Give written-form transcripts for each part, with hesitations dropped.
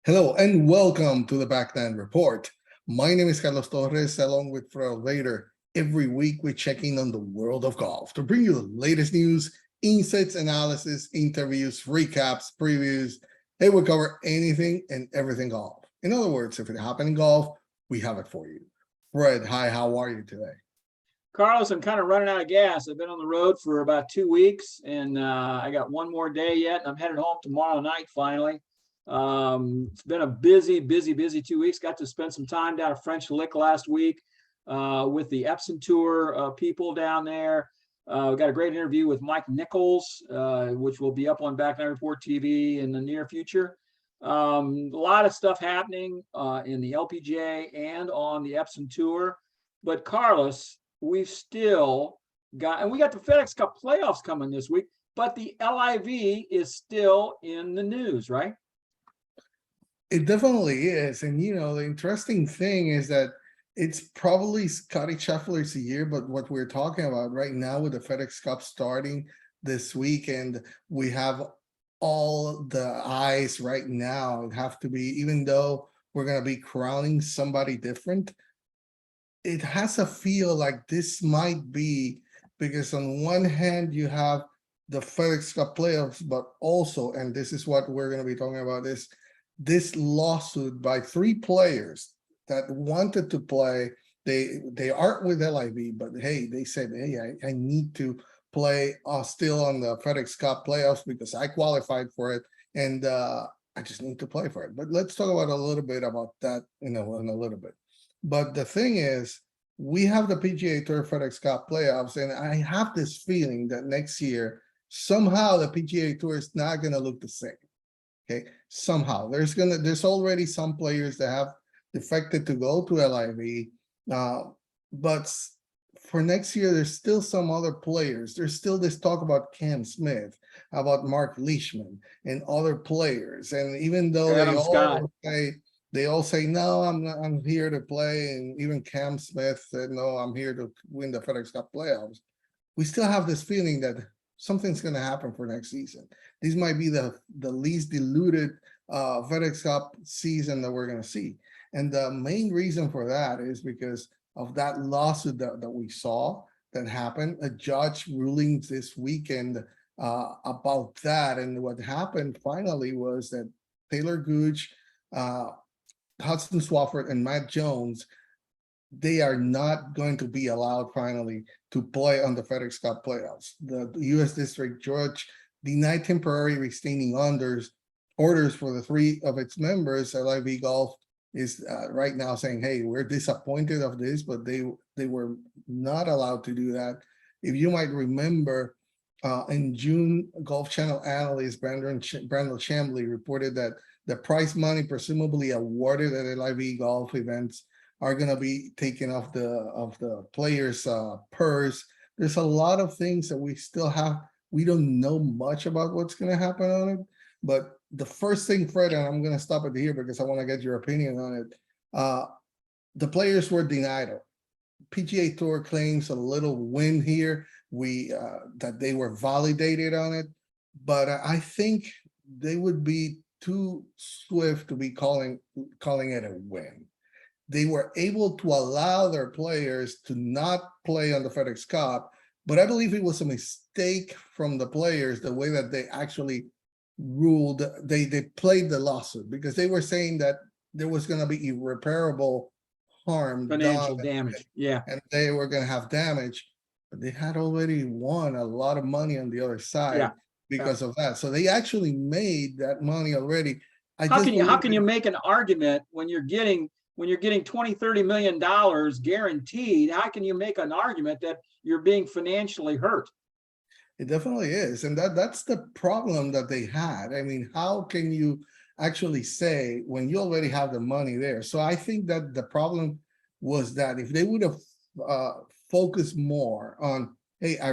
Hello and welcome to the Backland Report. My name is Carlos Torres, along with Altvater. Every week we're checking on the world of golf to bring you the latest news, insights, analysis, interviews, recaps, previews. Hey, we cover anything and everything golf. In other words, if it happened in golf, we have it for you. Fred, hi, how are you today? Carlos, I'm kind of running out of gas. I've been on the road for about 2 weeks, and I got one more day yet, and I'm headed home tomorrow night finally. It's been a busy 2 weeks. Got to spend some time down at French Lick last week with the Epson Tour people down there. We got a great interview with Mike Nichols, which will be up on Backland Report TV in the near future. A lot of stuff happening in the LPGA and on the Epson Tour. But Carlos, we've still got, and we got the FedEx Cup playoffs coming this week, but the LIV is still in the news, right? It definitely is. And, the interesting thing is that it's probably Scotty Scheffler's year, but what we're talking about right now with the FedEx Cup starting this weekend, we have all the eyes right now have to be, even though we're going to be crowning somebody different, it has a feel like this might be, because on one hand you have the FedEx Cup playoffs, but also, and this is what we're going to be talking about, this lawsuit by 3 players that wanted to play. They aren't with LIV, but hey, they said, hey, I need to play still on the FedEx Cup playoffs because I qualified for it, and I just need to play for it. But let's talk about a little bit about that in a little bit. But the thing is, we have the PGA Tour FedEx Cup playoffs, and I have this feeling that next year, somehow the PGA Tour is not going to look the same. Okay, somehow there's already some players that have defected to go to LIV, but for next year, there's still some other players. There's still this talk about Cam Smith, about Mark Leishman, and other players. And even though they all say, no, I'm here to play, and even Cam Smith said, no, I'm here to win the FedEx Cup playoffs, we still have this feeling that something's going to happen for next season. These might be the least diluted FedEx Cup season that we're going to see. And the main reason for that is because of that lawsuit that we saw that happened, a judge ruling this weekend about that. And what happened finally was that Talor Gooch, Hudson Swafford, and Matt Jones, they are not going to be allowed finally to play on the FedEx Cup playoffs. The U.S. District Judge denied temporary restraining orders for the 3 of its members. LIV Golf is right now saying, hey, we're disappointed of this, but they were not allowed to do that. If you might remember, in June, Golf Channel analyst Brandon Chambly reported that the prize money presumably awarded at LIV Golf events are going to be taken off the players' purse. There's a lot of things that we still have. We don't know much about what's going to happen on it. But the first thing, Fred, and I'm going to stop it here because I want to get your opinion on it. The players were denied it. PGA Tour claims a little win here. That they were validated on it, but I think they would be too swift to be calling it a win. They were able to allow their players to not play on the FedEx Cup, but I believe it was a mistake from the players, the way that they actually ruled. They played the lawsuit because they were saying that there was going to be irreparable harm, financial damage, yeah, and they were going to have damage, but they had already won a lot of money on the other side because of that. So they actually made that money already. How can you make an argument when you're getting 20-30 million dollars guaranteed? How can you make an argument that you're being financially hurt? It definitely is, and that's the problem that they had. I mean, how can you actually say when you already have the money there? So I think that the problem was that if they would have focused more on, hey, I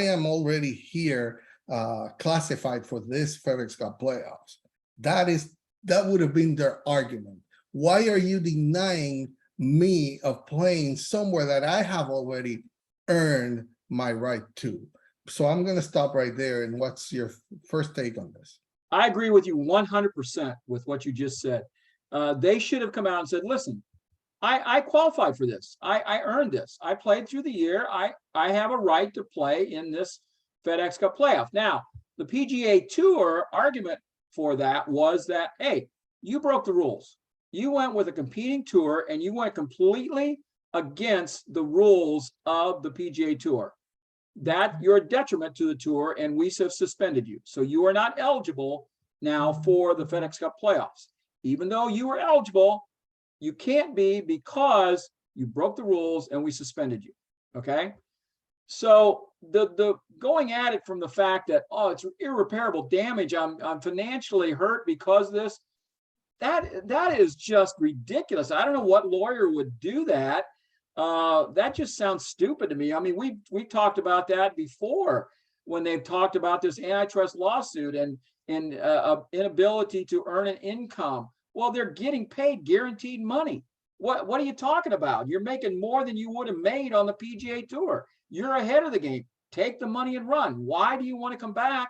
am already here classified for this FedEx Cup playoffs. That would have been their argument. Why are you denying me of playing somewhere that I have already earned my right to? So I'm going to stop right there. And what's your first take on this? I agree with you 100% with what you just said. They should have come out and said, listen, I qualified for this. I earned this. I played through the year. I have a right to play in this FedEx Cup playoff. Now, the PGA Tour argument for that was that, hey, you broke the rules. You went with a competing tour and you went completely against the rules of the PGA Tour. That you're a detriment to the tour, and we have suspended you. So you are not eligible now for the FedEx Cup playoffs. Even though you were eligible, you can't be because you broke the rules and we suspended you. Okay. So the going at it from the fact that, oh, it's irreparable damage, I'm financially hurt because of this, that is just ridiculous. I don't know what lawyer would do that. That just sounds stupid to me. I mean, we talked about that before when they've talked about this antitrust lawsuit and inability to earn an income. Well, they're getting paid guaranteed money. What are you talking about? You're making more than you would have made on the PGA Tour. You're ahead of the game. Take the money and run. Why do you want to come back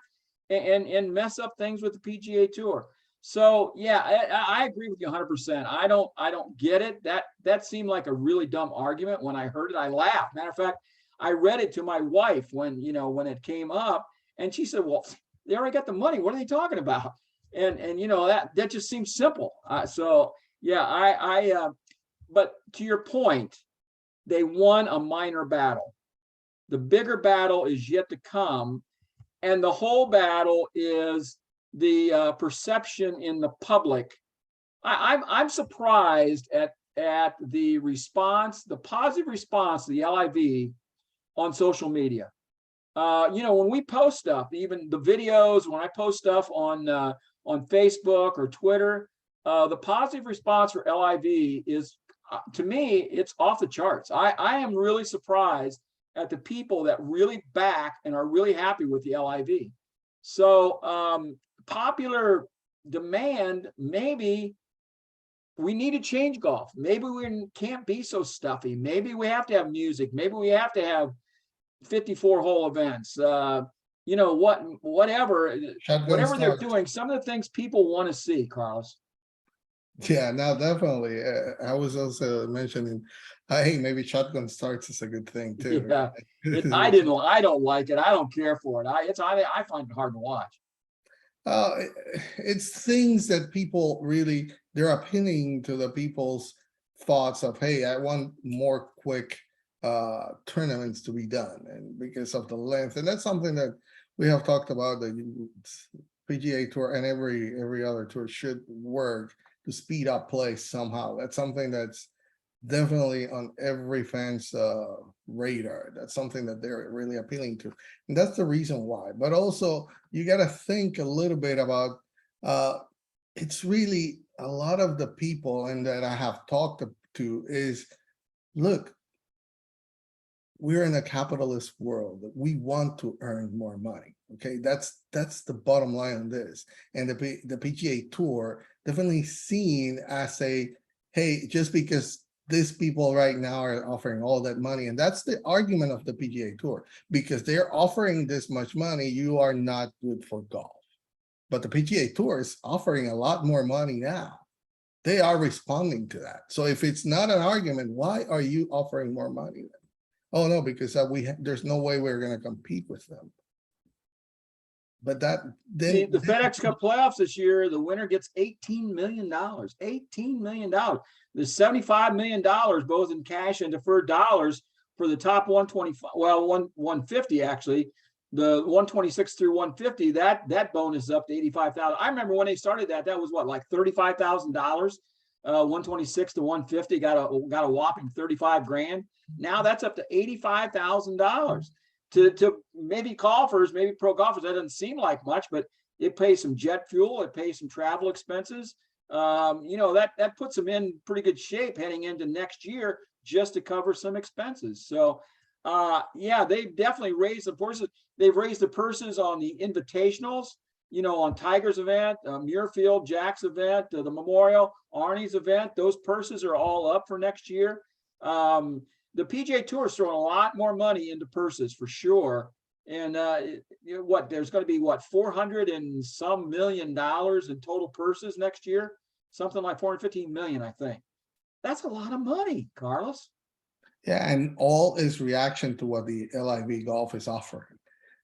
and mess up things with the PGA Tour? So yeah, I agree with you 100%. I don't get it. That seemed like a really dumb argument. When I heard it, I laughed. Matter of fact, I read it to my wife when it came up, and she said, "Well, they already got the money. What are they talking about?" And that just seems simple. So yeah, but to your point, they won a minor battle. The bigger battle is yet to come, and the whole battle is the perception in the public. I'm surprised at the response, the positive response to the LIV on social media. When we post stuff, even the videos, when I post stuff on Facebook or Twitter, the positive response for LIV is, to me, it's off the charts. I am really surprised at the people that really back and are really happy with the LIV. So popular demand, maybe we need to change golf. Maybe we can't be so stuffy. Maybe we have to have music. Maybe we have to have 54-hole events. Whatever they're doing, some of the things people want to see, Carlos. Yeah, no, definitely. I was also mentioning, hey, maybe shotgun starts is a good thing too. Yeah, I don't like it. I don't care for it. I find it hard to watch. It's things that people really, they're appealing to the people's thoughts of, hey, I want more quick tournaments to be done, and because of the length, and that's something that we have talked about, the PGA Tour and every other tour should work to speed up play somehow. That's something that's definitely on every fan's radar. That's something that they're really appealing to, and that's the reason why. But also, you got to think a little bit about it's really a lot of the people and that I have talked to is, look, we're in a capitalist world. We want to earn more money. Okay, that's the bottom line on this. And the PGA Tour definitely seen as a, hey, just because these people right now are offering all that money, and that's the argument of the PGA Tour, because they're offering this much money, you are not good for golf. But the PGA Tour is offering a lot more money now. They are responding to that. So if it's not an argument, why are you offering more money then? Oh no, because there's no way we're going to compete with them. But then the FedEx Cup playoffs this year, the winner gets $18 million. $18 million. There's $75 million both in cash and deferred dollars for the top 125. Well, 150 actually. The 126 through 150. That bonus is up to $85,000. I remember when they started that was what, like $35,000. 126 to 150 got a whopping 35 grand. Now that's up to $85,000. To maybe golfers, maybe pro golfers, that doesn't seem like much, but it pays some jet fuel, it pays some travel expenses. That puts them in pretty good shape heading into next year just to cover some expenses. So yeah, they've definitely raised the purses. They've raised the purses on the invitationals, on Tiger's event, Muirfield, Jack's event, the Memorial, Arnie's event. Those purses are all up for next year. The PGA Tour is throwing a lot more money into purses for sure. And what, there's going to be what, 400 and some million dollars in total purses next year, something like 415 million, I think. That's a lot of money, Carlos. Yeah, and all is reaction to what the LIV golf is offering.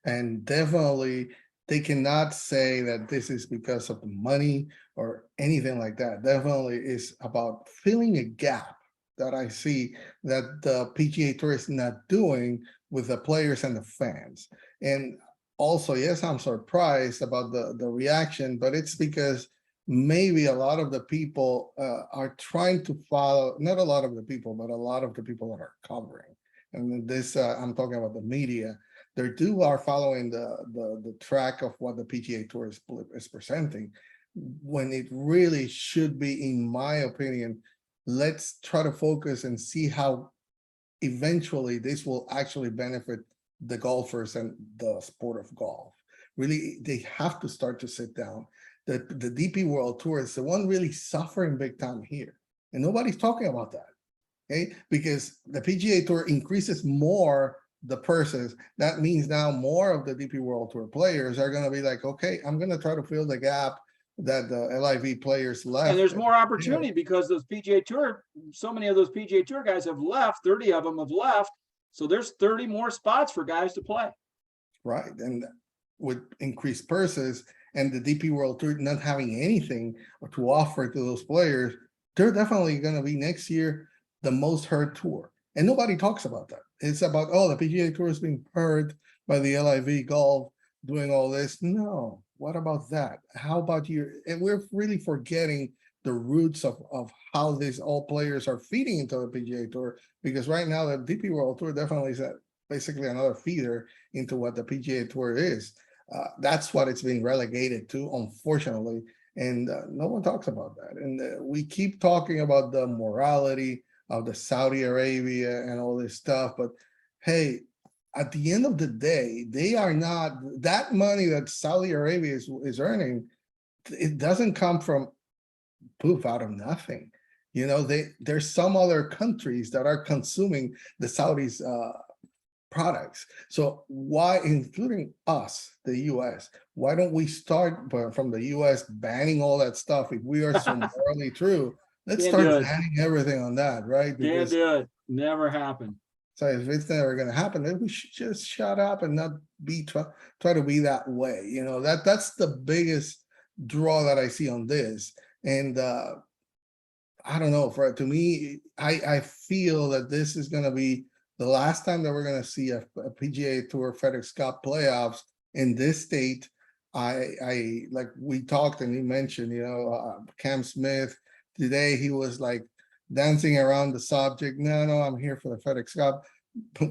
And definitely they cannot say that this is because of the money or anything like that. Definitely is about filling a gap that I see that the PGA Tour is not doing with the players and the fans. And also, yes, I'm surprised about the reaction, but it's because maybe a lot of the people are trying to follow, not a lot of the people, but a lot of the people that are covering. And this, I'm talking about the media. They are following the track of what the PGA Tour is presenting, when it really should be, in my opinion, let's try to focus and see how eventually this will actually benefit the golfers and the sport of golf. Really, they have to start to sit down. The DP World Tour is the one really suffering big time here, and nobody's talking about that, okay? Because the PGA Tour increases more the purses. That means now more of the DP World Tour players are going to be like, okay, I'm going to try to fill the gap that the LIV players left. And there's more opportunity because those PGA Tour, so many of those PGA Tour guys have left, 30 of them have left. So there's 30 more spots for guys to play. Right, and with increased purses and the DP World Tour not having anything to offer to those players, they're definitely going to be next year the most heard tour. And nobody talks about that. It's about, oh, the PGA Tour is being heard by the LIV golf doing all this. No, what about that? How about you? And we're really forgetting the roots of how these all players are feeding into the PGA Tour, because right now the DP World Tour definitely is basically another feeder into what the PGA Tour is. That's what it's being relegated to, unfortunately, and no one talks about that. And we keep talking about the morality of the Saudi Arabia and all this stuff, but hey, at the end of the day, they are not, that money that Saudi Arabia is earning, it doesn't come from poof out of nothing. You know, there's some other countries that are consuming the Saudis products. So why, including us, the US, why don't we start from the US banning all that stuff? If we are so morally true, let's start banning everything on that, right? Can't do it. Never happen. So if it's never going to happen, then we should just shut up and not be try to be that way. You know, that's the biggest draw that I see on this. And I don't know, to me, I feel that this is going to be the last time that we're going to see a PGA Tour FedEx Cup playoffs in this state. I like we talked and you mentioned, you know, Cam Smith today, he was like dancing around the subject. No, I'm here for the FedEx Cup.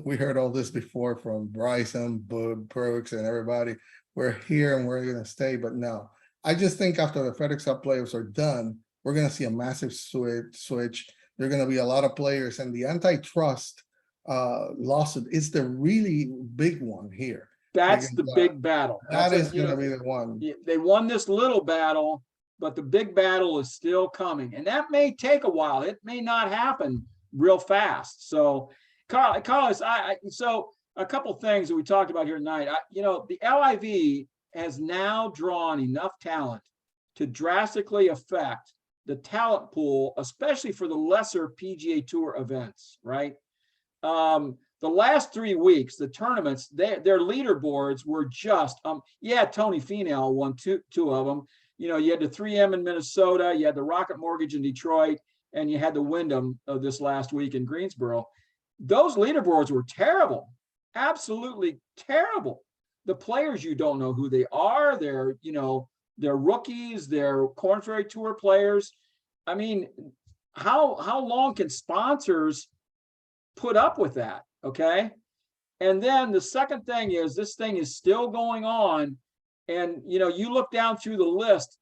We heard all this before from Bryson, Brooks, and everybody. We're here and we're going to stay, but no. I just think after the FedEx Cup playoffs are done, we're going to see a massive switch. There are going to be a lot of players, and the antitrust lawsuit is the really big one here. That's the big battle. That is going to be the one. They won this little battle, but the big battle is still coming, and that may take a while. It may not happen real fast. So, Carlos, so a couple things that we talked about here tonight. The LIV has now drawn enough talent to drastically affect the talent pool, especially for the lesser PGA Tour events, right? The last 3 weeks, the tournaments, their leaderboards were just, Tony Finau won two of them. You know, you had the 3M in Minnesota, you had the Rocket Mortgage in Detroit, and you had the Wyndham of this last week in Greensboro. Those leaderboards were terrible, absolutely terrible. The players, you don't know who they are. They're rookies, they're Korn Ferry Tour players. I mean, how long can sponsors put up with that? Okay. And then the second thing is, this thing is still going on. And, you look down through the list,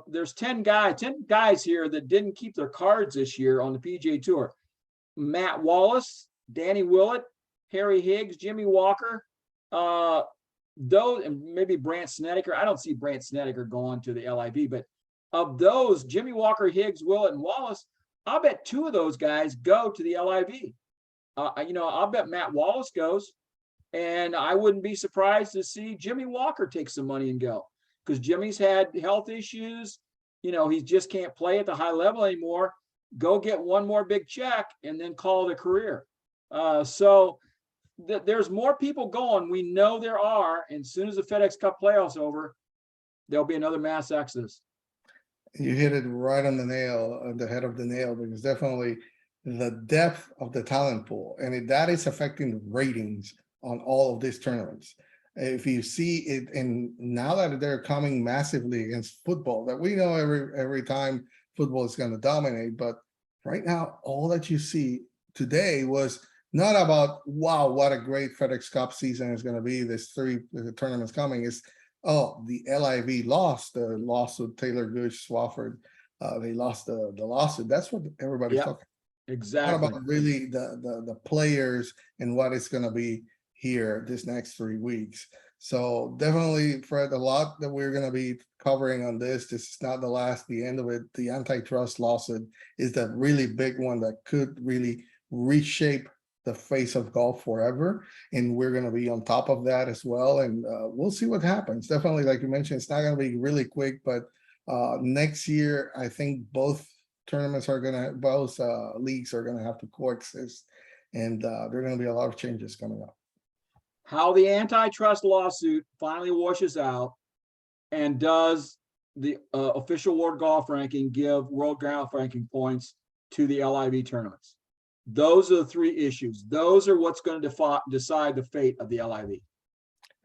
there's 10 guys here that didn't keep their cards this year on the PGA Tour. Matt Wallace, Danny Willett, Harry Higgs, Jimmy Walker, those, and maybe Brandt Snedeker. I don't see Brandt Snedeker going to the LIV, but of those, Jimmy Walker, Higgs, Willett, and Wallace, I'll bet 2 of those guys go to the LIV. I'll bet Matt Wallace goes. And I wouldn't be surprised to see Jimmy Walker take some money and go, because Jimmy's had health issues. You know, he just can't play at the high level anymore. Go get one more big check and then call it a career. So there's more people going. We know there are. And as soon as the FedEx Cup playoffs over, there'll be another mass exodus. You hit it right on the nail, on the head of the nail, because definitely the depth of the talent pool, and that is affecting the ratings on all of these tournaments. If you see it, and now that they're coming massively against football, that we know every time football is going to dominate, but right now, all that you see today was not about, wow, what a great FedEx Cup season is going to be. There's three tournaments coming. Is oh, the LIV lost the lawsuit, Talor Gooch, Swofford. They lost the lawsuit. That's what everybody's Yep, talking. exactly. Not about really the players and what it's going to be here this next 3 weeks. So definitely, Fred, a lot that we're going to be covering on this. This is not the end of it. The antitrust lawsuit is the really big one that could really reshape the face of golf forever. And we're going to be on top of that as well. And we'll see what happens. Definitely, like you mentioned, it's not going to be really quick, but next year, I think both tournaments are going to, both leagues are going to have to coexist. And there are going to be a lot of changes coming up. How the antitrust lawsuit finally washes out, and does the official world golf ranking give world golf ranking points to the LIV tournaments? Those are the three issues. Those are what's going to decide the fate of the LIV.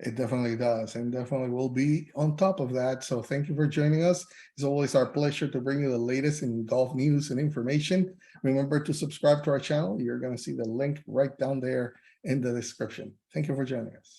It definitely does, and definitely will be on top of that. So thank you for joining us. It's always our pleasure to bring you the latest in golf news and information. Remember to subscribe to our channel. You're going to see the link right down there in the description. Thank you for joining us.